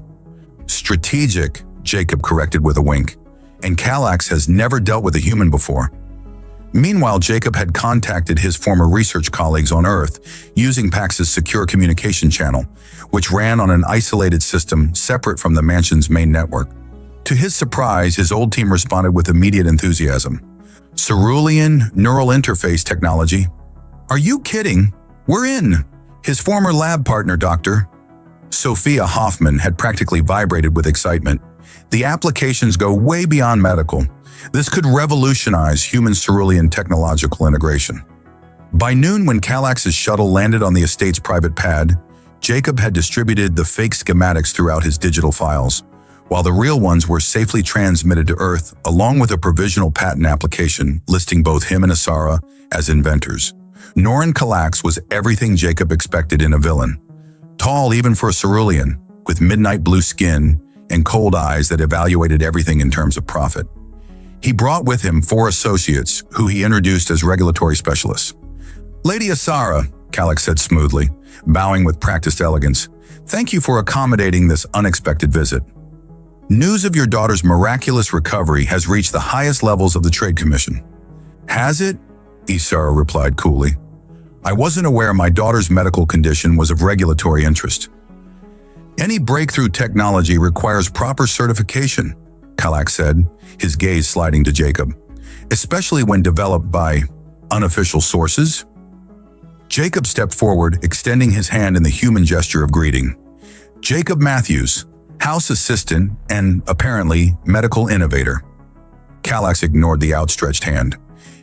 Strategic, Jacob corrected with a wink, and Kallax has never dealt with a human before. Meanwhile, Jacob had contacted his former research colleagues on Earth using Pax's secure communication channel, which ran on an isolated system separate from the mansion's main network. To his surprise, his old team responded with immediate enthusiasm. Cerulean neural interface technology? Are you kidding? We're in! His former lab partner, Dr. Sophia Hoffman, had practically vibrated with excitement. The applications go way beyond medical. This could revolutionize human cerulean technological integration. By noon, when Kallax's shuttle landed on the estate's private pad, Jacob had distributed the fake schematics throughout his digital files, while the real ones were safely transmitted to Earth along with a provisional patent application listing both him and Asara as inventors. Norin Kallax was everything Jacob expected in a villain. Tall even for a cerulean, with midnight blue skin and cold eyes that evaluated everything in terms of profit. He brought with him 4 associates, who he introduced as regulatory specialists. "Lady Asara," Kallax said smoothly, bowing with practiced elegance, "thank you for accommodating this unexpected visit. News of your daughter's miraculous recovery has reached the highest levels of the Trade Commission." "Has it?" Asara replied coolly. "I wasn't aware my daughter's medical condition was of regulatory interest." "Any breakthrough technology requires proper certification," Kallax said, his gaze sliding to Jacob, "especially when developed by unofficial sources." Jacob stepped forward, extending his hand in the human gesture of greeting. "Jacob Matthews, house assistant and, apparently, medical innovator." Kallax ignored the outstretched hand.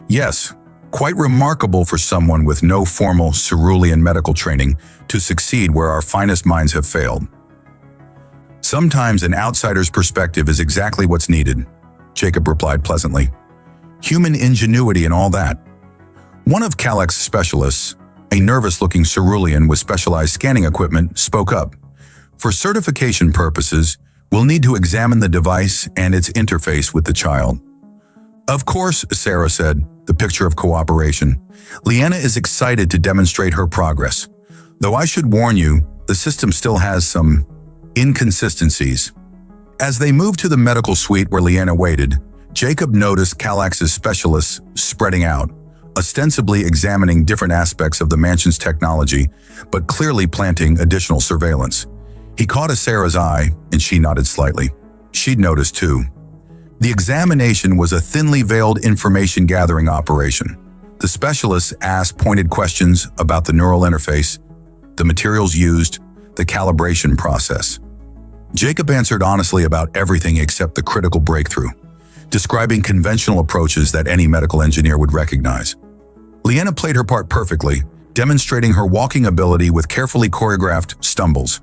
"Yes, quite remarkable for someone with no formal cerulean medical training to succeed where our finest minds have failed." "Sometimes an outsider's perspective is exactly what's needed," Jacob replied pleasantly. "Human ingenuity and all that." One of Kallax's specialists, a nervous-looking cerulean with specialized scanning equipment, spoke up. "For certification purposes, we'll need to examine the device and its interface with the child." "Of course," Sarah said, the picture of cooperation. "Leanna is excited to demonstrate her progress. Though I should warn you, the system still has some inconsistencies." As they moved to the medical suite where Leanna waited, Jacob noticed Kallax's specialists spreading out, ostensibly examining different aspects of the mansion's technology, but clearly planting additional surveillance. He caught Sarah's eye, and she nodded slightly. She'd noticed too. The examination was a thinly veiled information-gathering operation. The specialists asked pointed questions about the neural interface, the materials used, the calibration process. Jacob answered honestly about everything except the critical breakthrough, describing conventional approaches that any medical engineer would recognize. Leanna played her part perfectly, demonstrating her walking ability with carefully choreographed stumbles.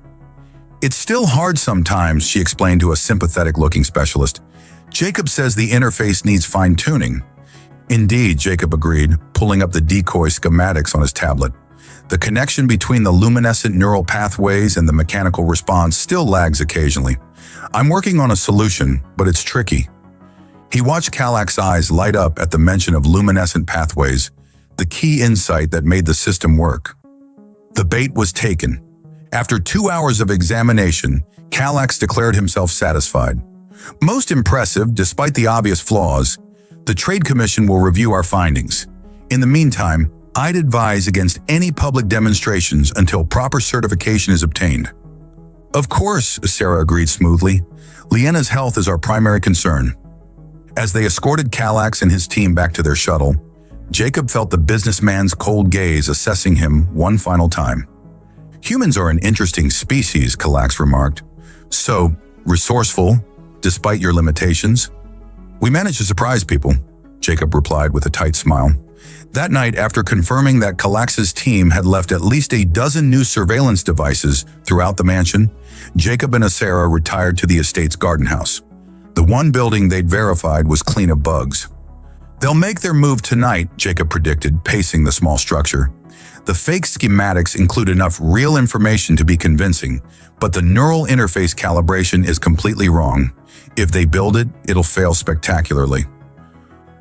"It's still hard sometimes," she explained to a sympathetic-looking specialist. "Jacob says the interface needs fine-tuning." "Indeed," Jacob agreed, pulling up the decoy schematics on his tablet. "The connection between the luminescent neural pathways and the mechanical response still lags occasionally. I'm working on a solution, but it's tricky." He watched Kallax's eyes light up at the mention of luminescent pathways, the key insight that made the system work. The bait was taken. After 2 hours of examination, Kallax declared himself satisfied. "Most impressive, despite the obvious flaws. The Trade Commission will review our findings. In the meantime, I'd advise against any public demonstrations until proper certification is obtained." "Of course," Sarah agreed smoothly. "Leanna's health is our primary concern." As they escorted Kallax and his team back to their shuttle, Jacob felt the businessman's cold gaze assessing him one final time. "Humans are an interesting species," Kallax remarked. "So resourceful, despite your limitations." "We manage to surprise people," Jacob replied with a tight smile. That night, after confirming that Kallax's team had left at least a dozen new surveillance devices throughout the mansion, Jacob and Asara retired to the estate's garden house. The one building they'd verified was clean of bugs. "They'll make their move tonight," Jacob predicted, pacing the small structure. "The fake schematics include enough real information to be convincing, but the neural interface calibration is completely wrong. If they build it, it'll fail spectacularly."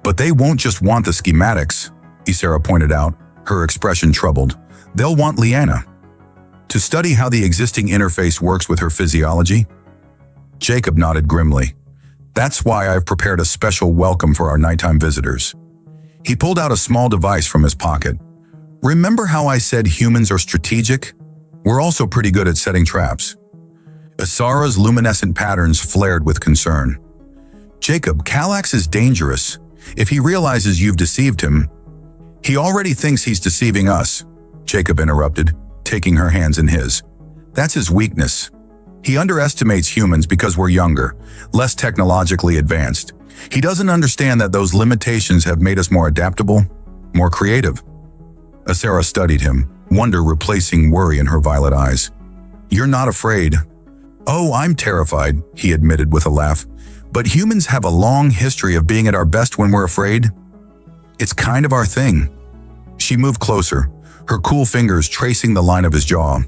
"But they won't just want the schematics," Isara pointed out, her expression troubled. "They'll want Leanna. To study how the existing interface works with her physiology?" Jacob nodded grimly. "That's why I've prepared a special welcome for our nighttime visitors." He pulled out a small device from his pocket. Remember how I said humans are strategic? We're also pretty good at setting traps. Asara's luminescent patterns flared with concern. Jacob, Kallax is dangerous. If he realizes you've deceived him, he already thinks he's deceiving us, Jacob interrupted, taking her hands in his. That's his weakness. He underestimates humans because we're younger, less technologically advanced. He doesn't understand that those limitations have made us more adaptable, more creative. Asara studied him, wonder replacing worry in her violet eyes. You're not afraid. Oh, I'm terrified, he admitted with a laugh. But humans have a long history of being at our best when we're afraid. It's kind of our thing. She moved closer, her cool fingers tracing the line of his jaw.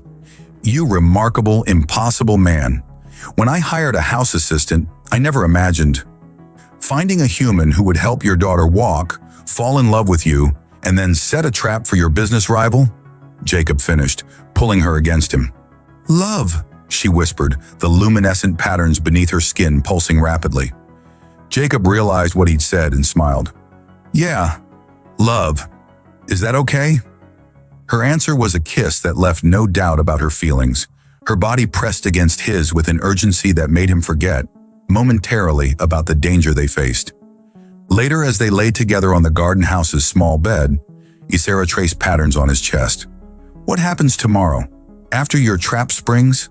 You remarkable, impossible man. When I hired a house assistant, I never imagined finding a human who would help your daughter walk, fall in love with you, and then set a trap for your business rival? Jacob finished, pulling her against him. Love, she whispered, the luminescent patterns beneath her skin pulsing rapidly. Jacob realized what he'd said and smiled. Yeah, love. Is that okay? Her answer was a kiss that left no doubt about her feelings. Her body pressed against his with an urgency that made him forget, momentarily, about the danger they faced. Later, as they lay together on the garden house's small bed, Asara traced patterns on his chest. What happens tomorrow? After your trap springs?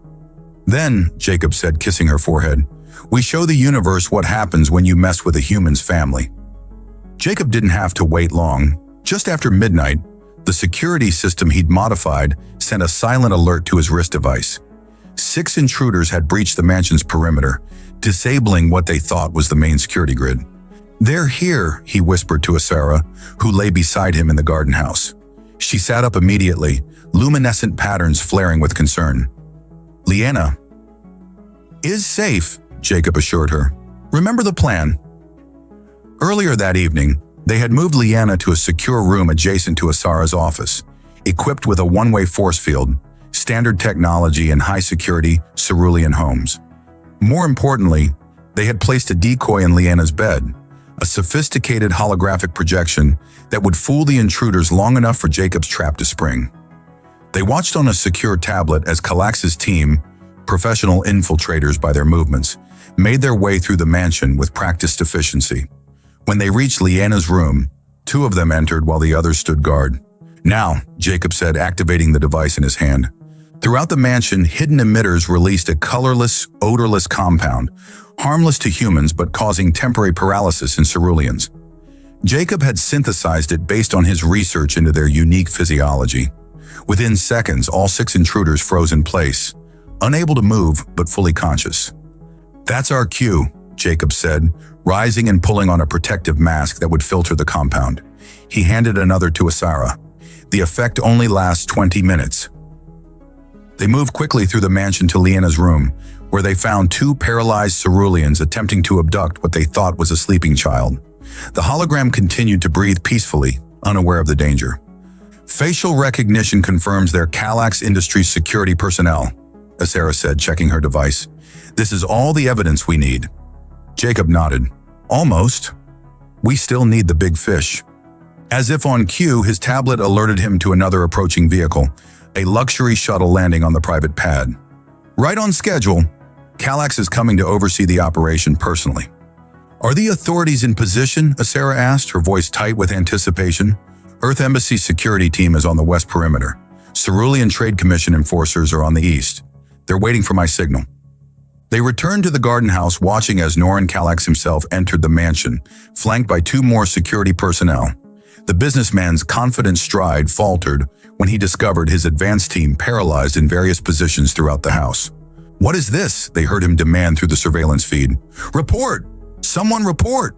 Then, Jacob said, kissing her forehead, we show the universe what happens when you mess with a human's family. Jacob didn't have to wait long. Just after midnight, the security system he'd modified sent a silent alert to his wrist device. 6 intruders had breached the mansion's perimeter, disabling what they thought was the main security grid. They're here, he whispered to Asara, who lay beside him in the garden house. She sat up immediately, luminescent patterns flaring with concern. Liana is safe, Jacob assured her. Remember the plan. Earlier that evening, they had moved Liana to a secure room adjacent to Asara's office, equipped with a one-way force field, standard technology, and high-security cerulean homes. More importantly, they had placed a decoy in Liana's bed, a sophisticated holographic projection that would fool the intruders long enough for Jacob's trap to spring. They watched on a secure tablet as Kallax's team, professional infiltrators by their movements, made their way through the mansion with practiced efficiency. When they reached Liana's room, 2 of them entered while the others stood guard. Now, Jacob said, activating the device in his hand. Throughout the mansion, hidden emitters released a colorless, odorless compound, harmless to humans but causing temporary paralysis in ceruleans. Jacob had synthesized it based on his research into their unique physiology. Within seconds, all 6 intruders froze in place, unable to move but fully conscious. That's our cue, Jacob said, rising and pulling on a protective mask that would filter the compound. He handed another to Asara. The effect only lasts 20 minutes. They moved quickly through the mansion to Liana's room, where they found 2 paralyzed ceruleans attempting to abduct what they thought was a sleeping child. The hologram continued to breathe peacefully, unaware of the danger. Facial recognition confirms they're Kallax Industries security personnel, Asara said, checking her device. This is all the evidence we need. Jacob nodded. Almost. We still need the big fish. As if on cue, his tablet alerted him to another approaching vehicle, a luxury shuttle landing on the private pad. Right on schedule, Kallax is coming to oversee the operation personally. Are the authorities in position? Asara asked, her voice tight with anticipation. Earth Embassy's security team is on the west perimeter. Cerulean Trade Commission enforcers are on the east. They're waiting for my signal. They returned to the garden house, watching as Norin Kallax himself entered the mansion, flanked by 2 more security personnel. The businessman's confident stride faltered when he discovered his advance team paralyzed in various positions throughout the house. What is this? They heard him demand through the surveillance feed. Report! Someone report!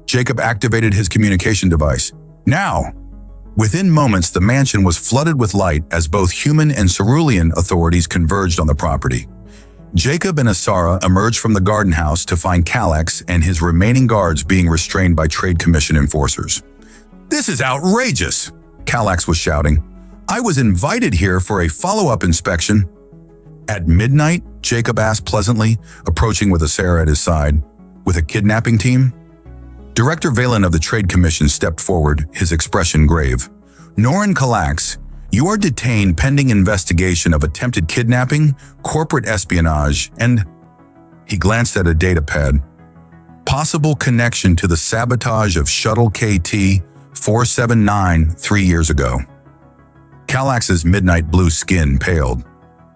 Jacob activated his communication device. Now! Within moments, the mansion was flooded with light as both human and cerulean authorities converged on the property. Jacob and Asara emerged from the garden house to find Kallax and his remaining guards being restrained by Trade Commission enforcers. This is outrageous, Kallax was shouting. I was invited here for a follow-up inspection. At midnight, Jacob asked pleasantly, approaching with Asara at his side. With a kidnapping team? Director Valen of the Trade Commission stepped forward, his expression grave. Norin Kalax, you are detained pending investigation of attempted kidnapping, corporate espionage, and... He glanced at a datapad. Possible connection to the sabotage of Shuttle KT-479 3 years ago. Kalax's midnight blue skin paled.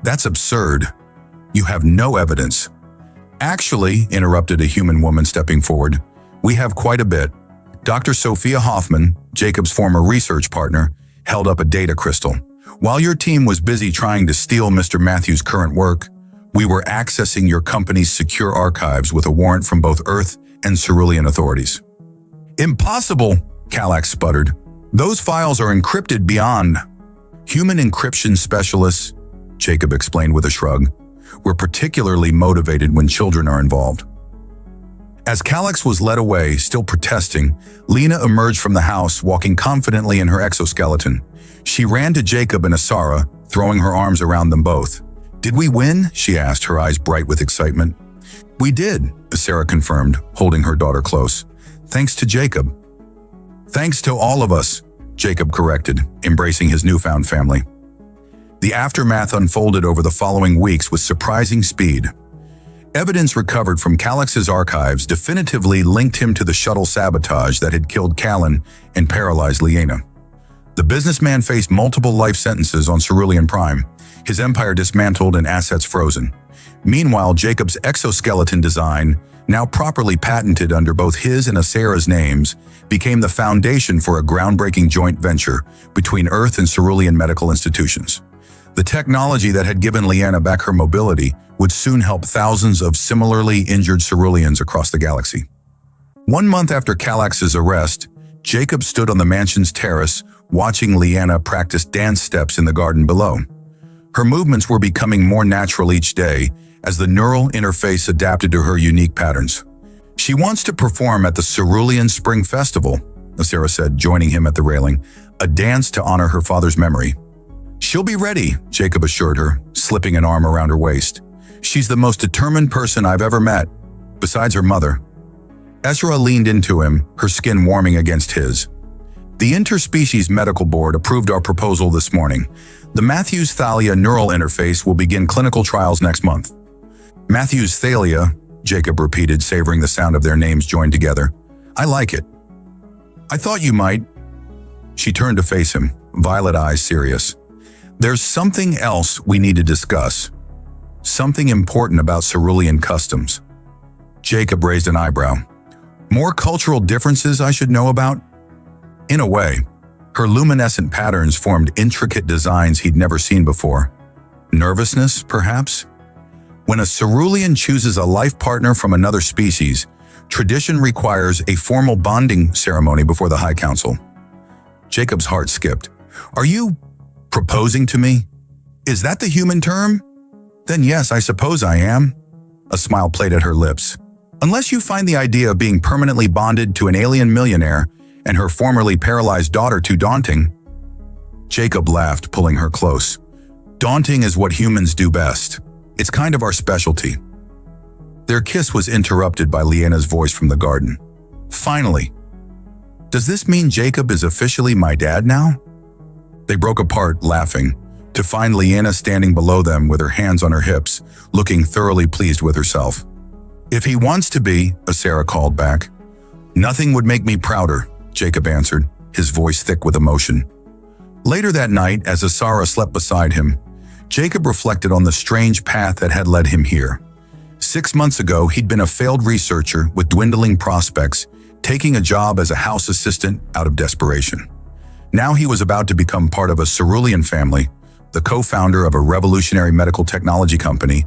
That's absurd. You have no evidence. Actually, interrupted a human woman stepping forward, we have quite a bit. Dr. Sophia Hoffman, Jacob's former research partner, held up a data crystal. While your team was busy trying to steal Mr. Matthews' current work, we were accessing your company's secure archives with a warrant from both Earth and Cerulean authorities. Impossible, Kalax sputtered. Those files are encrypted beyond. Human encryption specialists, Jacob explained with a shrug, were particularly motivated when children are involved. As Kalax was led away, still protesting, Lena emerged from the house, walking confidently in her exoskeleton. She ran to Jacob and Asara, throwing her arms around them both. Did we win? She asked, her eyes bright with excitement. We did, Asara confirmed, holding her daughter close. Thanks to Jacob. Thanks to all of us, Jacob corrected, embracing his newfound family. The aftermath unfolded over the following weeks with surprising speed. Evidence recovered from Kalax's archives definitively linked him to the shuttle sabotage that had killed Callan and paralyzed Liena. The businessman faced multiple life sentences on Cerulean Prime, his empire dismantled and assets frozen. Meanwhile, Jacob's exoskeleton design, now properly patented under both his and Asara's names, became the foundation for a groundbreaking joint venture between Earth and Cerulean medical institutions. The technology that had given Liena back her mobility would soon help thousands of similarly injured Ceruleans across the galaxy. 1 month after Kalax's arrest, Jacob stood on the mansion's terrace, watching Liena practice dance steps in the garden below. Her movements were becoming more natural each day as the neural interface adapted to her unique patterns. She wants to perform at the Cerulean Spring Festival, Asara said, joining him at the railing, a dance to honor her father's memory. She'll be ready, Jacob assured her, slipping an arm around her waist. She's the most determined person I've ever met, besides her mother. Ezra leaned into him, her skin warming against his. The Interspecies Medical Board approved our proposal this morning. The Matthews-Thalia neural interface will begin clinical trials next month. Matthews-Thalia, Jacob repeated, savoring the sound of their names joined together. I like it. I thought you might. She turned to face him, violet eyes serious. There's something else we need to discuss. Something important about Cerulean customs. Jacob raised an eyebrow. More cultural differences I should know about? In a way, her luminescent patterns formed intricate designs he'd never seen before. Nervousness, perhaps? When a Cerulean chooses a life partner from another species, tradition requires a formal bonding ceremony before the High Council. Jacob's heart skipped. Are you proposing to me? Is that the human term? Then yes, I suppose I am. A smile played at her lips. Unless you find the idea of being permanently bonded to an alien millionaire and her formerly paralyzed daughter too daunting. Jacob laughed, pulling her close. Daunting is what humans do best. It's kind of our specialty. Their kiss was interrupted by Liena's voice from the garden. Finally. Does this mean Jacob is officially my dad now? They broke apart, laughing, to find Liena standing below them with her hands on her hips, looking thoroughly pleased with herself. If he wants to be, Asara called back. Nothing would make me prouder, Jacob answered, his voice thick with emotion. Later that night, as Asara slept beside him, Jacob reflected on the strange path that had led him here. 6 months ago, he'd been a failed researcher with dwindling prospects, taking a job as a house assistant out of desperation. Now he was about to become part of a Cerulean family, the co-founder of a revolutionary medical technology company,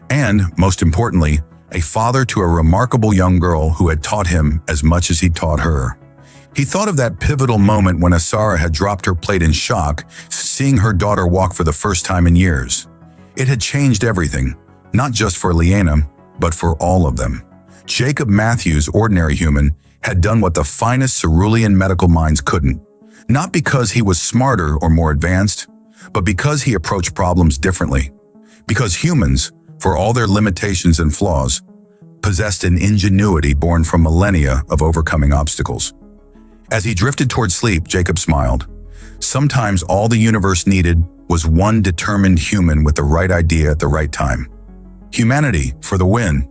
and, most importantly, a father to a remarkable young girl who had taught him as much as he taught her. He thought of that pivotal moment when Asara had dropped her plate in shock, seeing her daughter walk for the first time in years. It had changed everything, not just for Liena, but for all of them. Jacob Matthews, ordinary human, had done what the finest Cerulean medical minds couldn't, not because he was smarter or more advanced, but because he approached problems differently. Because humans, for all their limitations and flaws, possessed an ingenuity born from millennia of overcoming obstacles. As he drifted toward sleep, Jacob smiled. Sometimes all the universe needed was one determined human with the right idea at the right time. Humanity for the win.